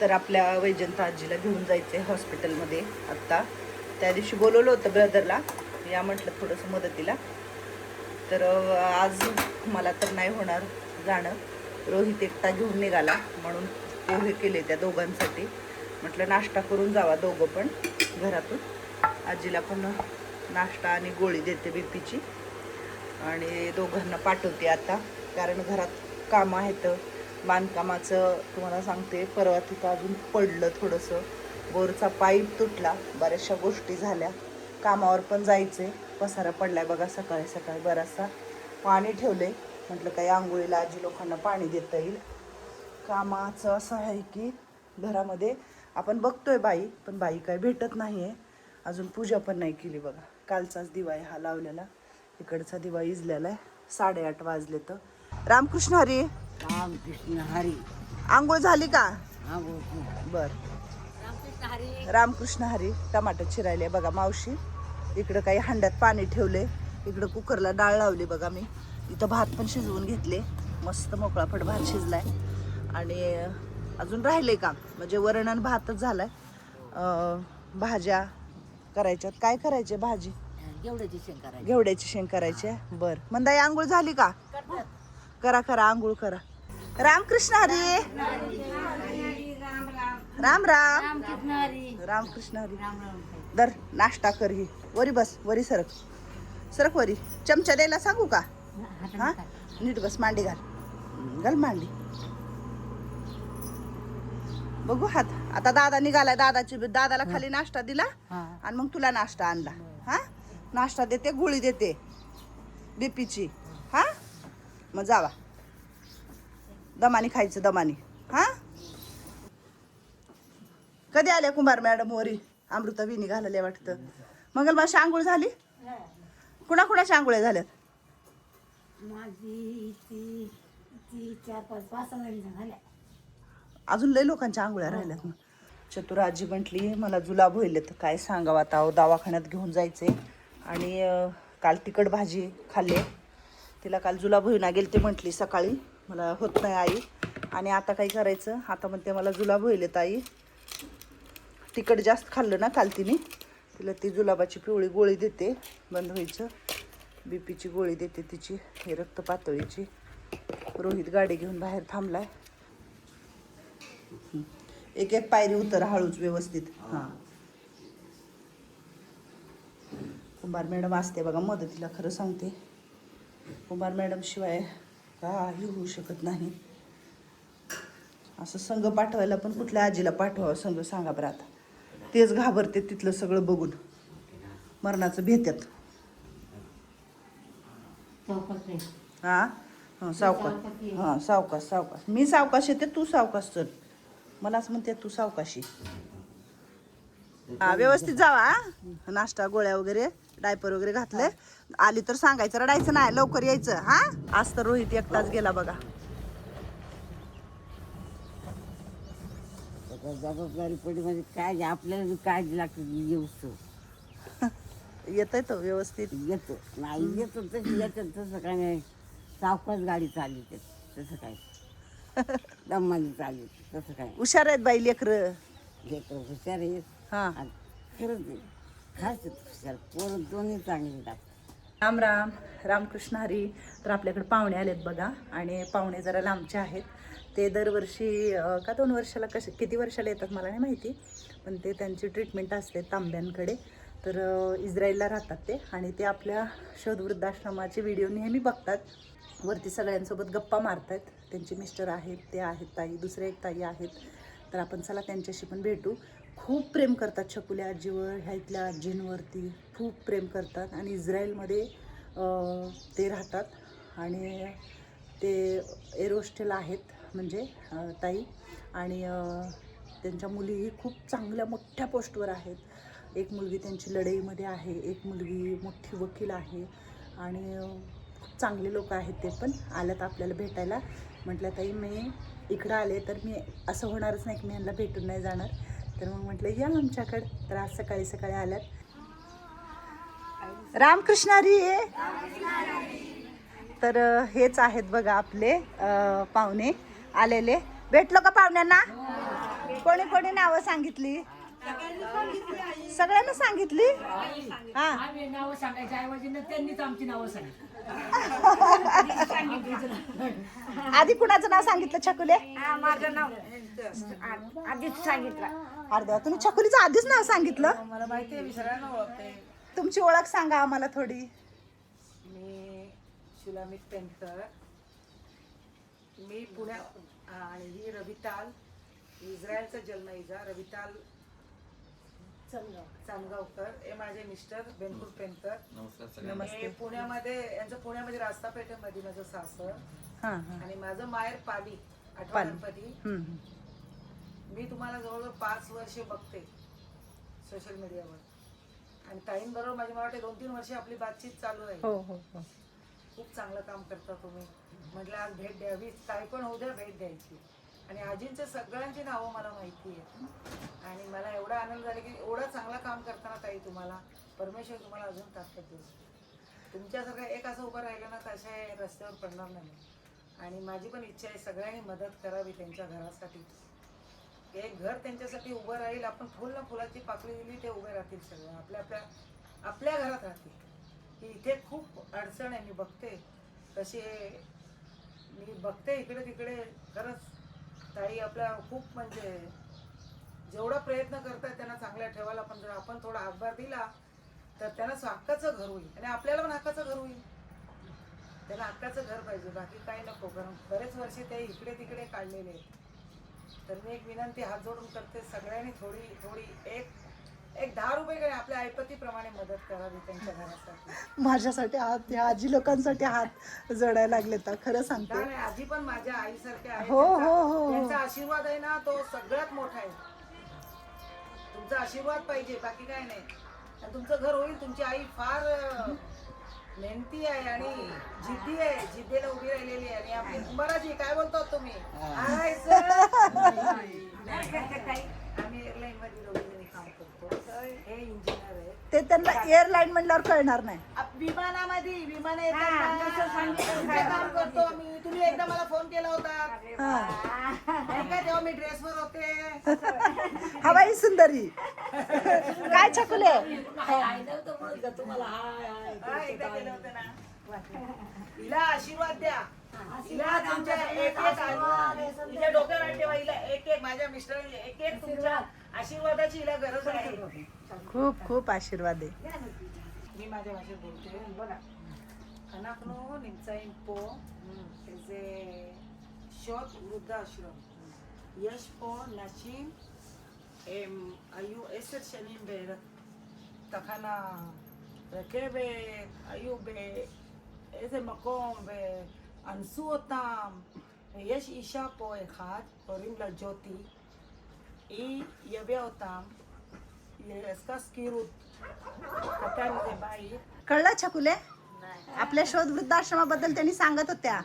तर आपल्या वैजंता आजीला घेऊन जायचं आहे हॉस्पिटलमध्ये आत्ता. त्या दिवशी बोलवलं होतं ब्रदरला, या म्हटलं थोडंसं मदतीला. तर आज मला तर नाही होणार जाणं. रोहित एकटा घेऊन निघाला म्हणून पोहे केले त्या दोघांसाठी. म्हटलं नाश्ता करून जावा दोघं पण घरातून. आजीला पण नाश्ता आणि गोळी देते बीपीची आणि दोघांना पाठवते आता, कारण घरात कामं आहेत. बांधकामाचं तुम्हाला सांगते, परवा तिथं अजून पडलं थोडंसं, बोरचा पाईप तुटला, बऱ्याचशा गोष्टी झाल्या. कामावर पण जायचे, पसारा पडलाय बघा सकाळी सकाळी बराचसा. पाणी ठेवले, म्हटलं काही आंघोळीला आजी लोकांना पाणी देता येईल. कामाचं असं आहे की घरामध्ये आपण बघतोय बाई, पण बाई काय भेटत नाही आहे. अजून पूजा पण नाही केली बघा. कालचाच दिवा आहे हा लावलेला, इकडचा दिवा इजलेला आहे. 8:30 वाजले तर. रामकृष्ण हरी. रामकृष्ण हरी. आंघोळ झाली का? बर. रामकृष्ण हरी. टमाटर चिरायले बघा मावशी. इकडं काही हांड्यात पाणी ठेवले, इकडं कुकरला डाळ लावली बघा मी. इथं भात पण शिजवून घेतले, मस्त मोकळापट भात शिजलाय. आणि अजून राहिले काम, म्हणजे वरण आणि भातच झालाय. भाज्या करायच्यात. काय करायचे भाजी? घेवड्याची शेंग करायची. घेवड्याची शेंग करायची. बर. मंदाई आंघोळ झाली का? करा करा आंघोळ करा. रामकृष्ण हरी. राम राम. रामकृष्ण हरी. दर नाश्ता कर. ही वरी बस, वरी सरक सरक वरी. चमचा द्यायला सांगू का? हा नीट बस, मांडी घाल, घाल मांडी. बघू हात. आता दादा निघालाय, दादाला खाली नाश्ता दिला आणि मग तुला नाश्ता आणला. हा नाश्ता देते, गोळी देते बीपीची. हा मग जावा, दमानी खायचं, दमानी. हा कधी आल्या कुंभार मॅडम वरी? अमृता विनी घालले वाटतं. मंगलमाशी आंघोळ झाली? कुणाकुणाच्या आंघोळ्या झाल्यात? माझी ती 4-5 झाल्या. अजून लय लोकांच्या आंघोळ्या राहिल्यात. मग चतुराजी म्हटली मला जुलाब होईल, तर काय सांगावं आता, दवाखान्यात घेऊन जायचे. आणि काल तिखट भाजी खाल्ली, तिला काल जुलाब होईना गेल ते म्हटली सकाळी, मला होत नाही आई. आणि आता काय करायचं, आता म्हणते मला जुलाब होईल ताई. तिखट जास्त खाल्लं ना काल तिने. तिला ती जुलाबाची पिवळी गोळी देते, बंद व्हायचं. बीपीची गोळी देते तिची, हे रक्त पातळीची. रोहित गाडी घेऊन बाहेर थांबलाय. एक एक पायरी उतर हळूच व्यवस्थित. हां कुंभार मॅडम असते बघा मदतीला. खरं सांगते, कुंभार मॅडम शिवाय काही होऊ शकत नाही. असं संघ पाठवायला पण कुठल्या आजीला पाठवावं संघ सांगा बरं आता. तेच घाबरते तिथलं सगळं बघून, मरणाचं भीत्यात. हां सावकाश. हां सावकाश सावकाश. मी सावकाश येते, तू सावकाश चल. मलाच म्हणते तू सावकाशी. हा व्यवस्थित जावा. नाश्ता गोळ्या वगैरे डायपर वगैरे घातले. आली तर सांगायचं, रडायचं नाही, लवकर यायचं. हा आज तर रोहित एकटाच गेला बघा. जबाबदारी पडी म्हणजे काय आपल्याला काळजी लागते. येतोय तो व्यवस्थित येतो नाही येतो तशी येतं. तसं काय नाही, सावकाश गाडी चालली तसं काय, दमानी चालली तसं काय. हुशार आहेत बाई लेकरं. घेतो हुशार आहे. हां खरंच आहे, खास हुशार. पोरं दोन्ही चांगली लागतात. राम राम. रामकृष्ण हरी. तर आपल्याकडे पाहुणे आलेत बघा, आणि पाहुणे जरा लांबचे आहेत. ते दरवर्षी का 2 वर्षाला किती वर्षाला येतात मला नाही माहिती, पण ते त्यांची ट्रीटमेंट असते तांब्यांकडे. तर इस्रायलला राहतात ते, आणि ते आपल्या शोध वृद्धाश्रमाचे व्हिडिओ नेहमी बघतात. वरती सगळ्यांसोबत गप्पा मारतात. त्यांचे मिस्टर आहेत, ते आहेत ताई, दुसरे एक ताई आहेत. तर आपण चला त्यांच्याशी पण भेटू. खूप प्रेम करतात छकुल्या आजीवर, ह्या इथल्या आजींवरती खूप प्रेम करतात. आणि इस्रायलमध्ये ते राहतात, आणि ते एरोस्टेल आहेत म्हणजे ताई. आणि त्यांच्या मुलीही खूप चांगल्या मोठ्या पोस्टवर आहेत. एक मुलगी त्यांची लढाईमध्ये आहे, एक मुलगी मोठी वकील आहे. आणि खूप चांगले लोक आहेत. ते पण आल्यात आपल्याला भेटायला. म्हटलं ताई मी इकडं आले तर मी असं होणारच नाही की मी यांना भेटून नाही जाणार. तर मग म्हटलं या आमच्याकडे. तर आज सकाळी सकाळी आल्यात. रामकृष्ण हरी. तर हेच आहेत बघा आपले पाहुणे आलेले. भेटलो का पाहुण्यांना? कोणी कोणी नावं सांगितली? सगळ्यांना सांगितली? हा, आम्ही नावं सांगायच्या ऐवजी ना त्यांनीच आमची नावं सांगितली. आधी कुणाचं नाव सांगितलं छकुले? माझं नाव आधीच सांगितलं. अर्ध्या तुम्ही छकुलीचं आधीच नाव सांगितलं. मला माहिती आहे, मी सगळ्यांना ओळखते. तुमची ओळख सांगा आम्हाला थोडी. मी शुलामित पेंटर, मी पुण्या आणि ही रविताल, इस्रायलचा जन्म इजा रविताल चांदगावकर. हे माझे मिस्टर बेनपूर पेंटर. हे पुण्यामध्ये, यांचं पुण्यामध्ये रास्ता पेठेमध्ये माझं सासर. हा हा. आणि माझं माहेर पाली, आठवा गणपती. हम्म. मी तुम्हाला जवळजवळ 5 वर्षे बघते सोशल मीडियावर, आणि ताईंबरोबर माझी मला वाटते 2-3 वर्षे आपली बातचीत चालू आहे. हो हो हो. खूप चांगलं काम करता तुम्ही. म्हटलं आज भेट द्यावी, काय पण होऊ द्या, भेट द्यायची. आणि आजींच्या सगळ्यांची नावं मला माहिती आहेत, आणि मला एवढा आनंद झाला की एवढं चांगलं काम करताना ताई तुम्हाला परमेश्वर तुम्हाला अजून ताकद देऊ. तुमच्यासारखं एक असं उभं राहिलं ना तर अशा रस्त्यावर पडणार नाही. आणि माझी पण इच्छा आहे सगळ्यांनी मदत करावी त्यांच्या घरासाठी. एक घर त्यांच्यासाठी उभं राहील. आपण फुल ना फुलाची पाकळी दिली ते उभे राहतील सगळं, आपल्या घरात राहतील. की इथे खूप अडचण आहे, मी बघते कशी मी बघते इकडे तिकडे. खरंच ताई आपल्या खूप म्हणजे जेवढा प्रयत्न करतात त्यांना चांगल्या ठेवायला, पण जर आपण थोडा हातभार दिला तर त्यांना हक्काचं घर होईल, आणि आपल्याला पण हक्काचं घर होईल. त्यांना हक्काचं घर पाहिजे, बाकी काही नको. कारण बरेच वर्षे ते इकडे तिकडे काढलेले आहेत. तर मी एक विनंती हात जोडून करते, सगळ्यांनी थोडी थोडी एक 10 रुपये काही आपल्या ऐपतीप्रमाणे मदत करावी त्यांच्या घरासाठी. माझ्यासाठी हात, या आजी लोकांसाठी हात जोडायला लागले तर खरं सांगते. नाही, आजी पण माझ्या आईसारख्या आहे. हो, हो, हो. त्यांचा आशीर्वाद आहे ना, तो सगळ्यात मोठा आहे. तुमचा आशीर्वाद पाहिजे, बाकी काय नाही. आणि तुमचं घर होईल. तुमची आई फार मेहनती आहे आणि जिद्दी आहे, जिद्दीला उभी राहिलेली आहे. आणि आपली कुंभाराजी काय बोलतो तुम्ही? आम्ही एअरलाईन मध्ये दोघीजणी काम करतो. हे इंजिनियर आहे. ते त्यांना एअरलाईन म्हणल्यावर कळणार नाही. विमानामध्ये विमान काम करतो आम्ही. तुम्ही एकदा मला फोन केला होता तेव्हा मी ड्रेसवर होते. हवाई सुंदरी काय छकुले? एकदा केलं होतं ना. हिला आशीर्वाद द्या. हिला तुमच्या एक हिच्या डोक्यावर ठेवा. हिला एक माझ्या मिस्टरांनी एक तुमच्या आशीर्वादाची हिला गरज आहे. खूप खूप आशीर्वाद आहे. मी माझ्या भाषेत बोलते. बघा, אנחנו נמצאים פה איזה שוט וृद्धाश्रम. יש פה נשים, הם היו 10 שנים בתחנה רכבת, היו באיזה מקום ואנסו אותם. יש אישה פה אחד, קוראים לה ג'וטי, היא יביאה אותם, היא עשתה שכירות, קטן זה בית. कळलं छकुले? आपल्या शोध वृद्धाश्रमाबद्दल त्यांनी सांगत होत्या.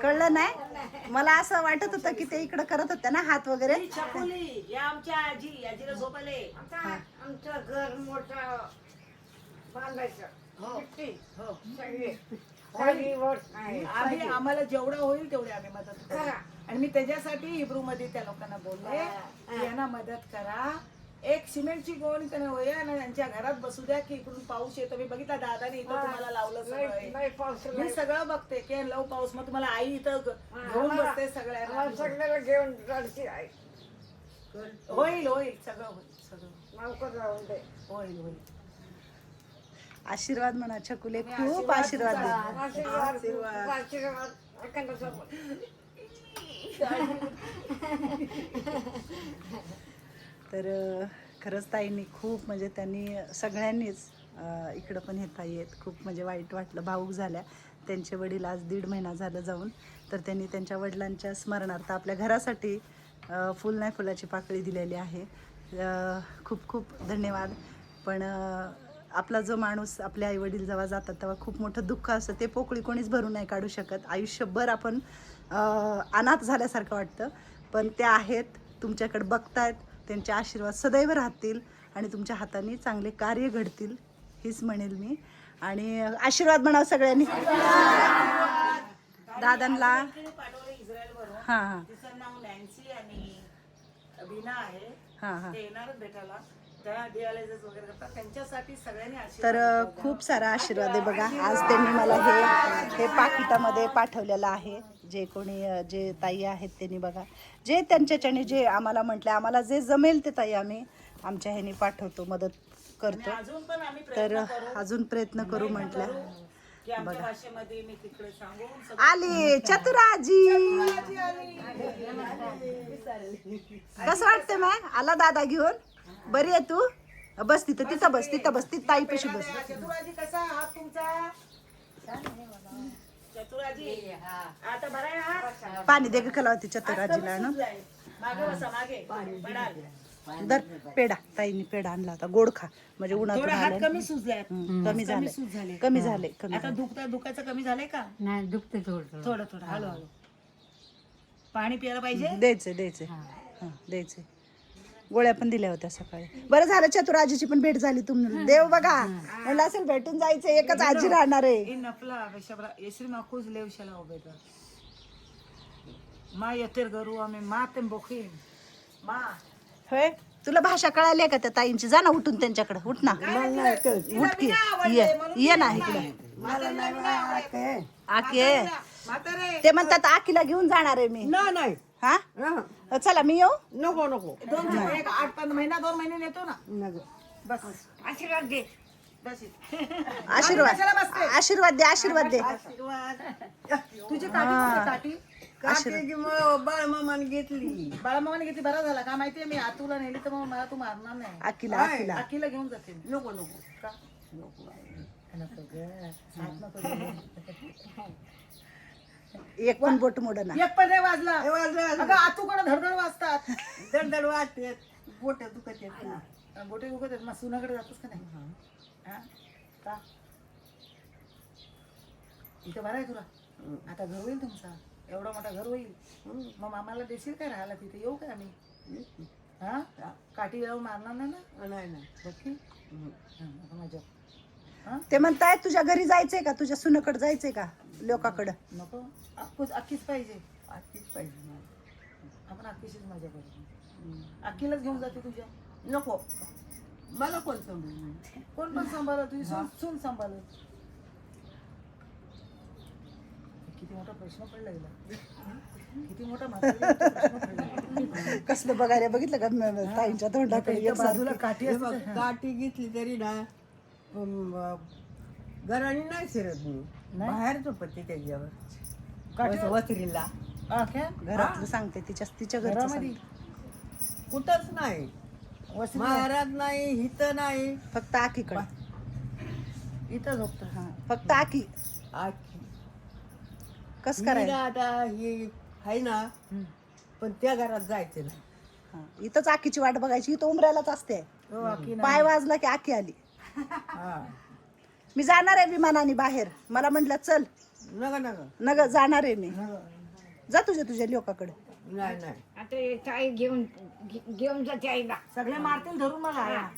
कळलं नाही? मला असं वाटत होतं की ते इकडं करत होत्या ना हात वगैरे. ही छकुली या आमच्या आजीला झोपले. आमचं घर मोठं बांधायचं. हो हो. आम्ही आम्हाला जेवढं होईल तेवढे आम्ही मदत करू. आणि मी त्याच्यासाठी हिब्रू मध्ये त्या लोकांना बोलले की यांना मदत करा. एक सिमेंटची गोणी त्यांना होया आणि त्यांच्या घरात बसू द्या की इकडून पाऊस येतो. मी बघितला दादाने इथं तुम्हाला लावलं सगळं. मी सगळं बघते की लव पाऊस, मग तुम्हाला आई इथं घेऊन बसते सगळ्यांना. सगळ्याला घेऊन जायची आहे. होईल होईल सगळं होईल सगळं नौकर राहून दे. होईल होईल. आशीर्वाद म्हणा छकुले, खूप आशीर्वाद दे. आशीर्वाद आशीर्वाद एखादा सोबत. तर खरंच ताईंनी खूप म्हणजे त्यांनी सगळ्यांनीच इकडं पण हे ताई आहेत, खूप म्हणजे वाईट वाटलं, भावूक झाल्या. त्यांचे वडील आज 1.5 महिना झालं जाऊन, तर त्यांनी त्यांच्या वडिलांच्या स्मरणार्थ आपल्या घरासाठी फुल नाही फुलाची पाकळी दिलेली आहे. खूप खूप धन्यवाद. पण आपला जो माणूस, आपले आईवडील जेव्हा जातात तेव्हा खूप मोठं दुःख असतं, ते पोकळी कोणीच भरून नाही काढू शकत. आयुष्यभर आपण अनाथ झाल्यासारखं वाटतं, पण ते आहेत, तुमच्याकडे बघतायत, त्यांचे आशीर्वाद सदैव राहतील आणि तुमच्या हाताने चांगले कार्य घडतील हीच म्हणेल मी. आणि आशीर्वाद म्हणावं सगळ्यांनी दादांना. पाठवलं इस्रायलवरून. हां हां तिचं नाव नॅन्सी आणि महिना आहे हा हा. ते येणारच भेटायला, त्या डियालिसिस वगैरे करतात, त्यांच्यासाठी सगळ्यांनी तर खूप सारा आशीर्वाद आहे बघा. आज त्यांनी मला हे पाकिटामध्ये पाठवलेलं आहे. जे कोणी जे ताई आहेत त्यांनी बघा, जे त्यांच्याच्याने जे आम्हाला म्हटलं, आम्हाला जे जमेल ते ताई आम्ही आमच्या ह्यानी पाठवतो, मदत करतो. अजून पण आम्ही तर प्रयत्न करू अजून प्रयत्न करू म्हटल्या. की आमच्या भाषेमध्ये मी तिकडे सांगून आली चतुराजी, कसं वाटतं मॅ? आला दादा घेऊन? बरी आहे तू? बस तिथं, तिथं बस, तिथं बस, तिथं ताईपाशी बस. चतुराजी कसा आहात तुमचा? चतुराजी आता बरा आहे हा? पाणी दे खाला होती चतुराजीला ना. मागे बसा, मागे पडाल. दर पेढा, ताईने पेढा आणला होता, गोड खा म्हणजे उन्हातून थोडा हात आले. कमी सुजलाय, कमी झाले, कमी झाले, कमी आता दुखायचं कमी झालंय का? नाही दुखते थोडं थोडं थोडं, हळू हळू. पाणी प्यायला पाहिजे. द्यायचे द्यायचे हा द्यायचे. गोळ्या पण दिल्या होत्या सकाळी. बरं झालं चतुराजीची पण भेट झाली. तुम्ही देव बघा म्हणलं असेल भेटून जायचं, एकच आजी राहणार आहे. In nafla beshabra yesri makuz lev shala obeda. Ma yeter garu ame matem bokhim. Ma होय, तुला भाषा कळाली का त्या ताईंची? जा ना उठून त्यांच्याकडे, उठ ना, उठ की ये ना इकडे. आके म्हातारे ते म्हणतात आकीला घेऊन जाणार आहे मी. नाही हा चला मी येऊ. नको नको एक 8-5 महिना 2 महिने नेतो ना. नको बस आशीर्वाद दे. बस आशीर्वाद, आशीर्वाद दे, आशीर्वाद दे. तुझी काठी काठी बाळ मामाने घेतली. बाळामामाने घेतली. बरा झाला का माहितीये, मी आतूला नेली तर मग मला तू मारणार नाही. आकीला, आकीला आकीला घेऊन जाते मी. नको नको का? नको ग, हात नको देऊ. एक पण बोट मोड ना. एक पण नाही वाजला. वाजलं अगं आतूकडे धडधड वाजतात. दडदड वाटते, बोट दुखत येत ना. बोटे दुखत आहेत. मग सुनाकडे जातोस का नाही? हा? का? इथं बरं आहे तुला? आता घर होईल तुमचा, एवढा मोठा घर होईल. मग मामाला देशील काय राहायला तिथे? येऊ काय आम्ही? हा? काठी येऊ मारणार नाही ना? नाही नाही नक्की? मजा. हा? ते म्हणताय तुझ्या घरी जायचंय का, तुझ्या सुनाकडे जायचंय का, लोकाकडं? नको, अक्कीच पाहिजे. आजचीच पाहिजे मला. आपण अक्कीशीच मजा करू. अक्कीलाच घेऊन जाते तुझ्या. नको मला कोण समजून कोण पण सांभाळ, तुझी सून सांभाळत. किती मोठा प्रश्न पडला गेला. किती मोठा म्हातारीला प्रश्न पडला. कसलं बघायला बघितलं का ताईंच्या तोंडाकडे इथं एक बाजूला सारखी. काठी असते. काठी घेतली तरी ना घराने नाही शिरत मी, बाहेर झोपते त्याच्यावर वसरीला. हा, काय? घरातलं सांगते, तिच्या घरचं घरामध्ये सांगते. कुठंच नाही, महाराज नाही, हित नाही, फक्त आकीकडे. इथं झोपतो. हा फक्त आकी. आखी कस मी करायचं? ना आता हे आहे ना, पण त्या घरात जायचं नाही. हा, इथंच आकीची वाट बघायची. इथं उमऱ्यालाच असते. हो, आकी नाही. पाय वाजला की आकी आली. हा मी जाणार आहे विमानाने बाहेर. मला म्हटलं चल. नका नका नग जाणार आहे मी. जा तुझ्या लोकाकडे. नाही नाही आता चाई घेऊन जाते आईला. सगळे मारतील धरून मला आया.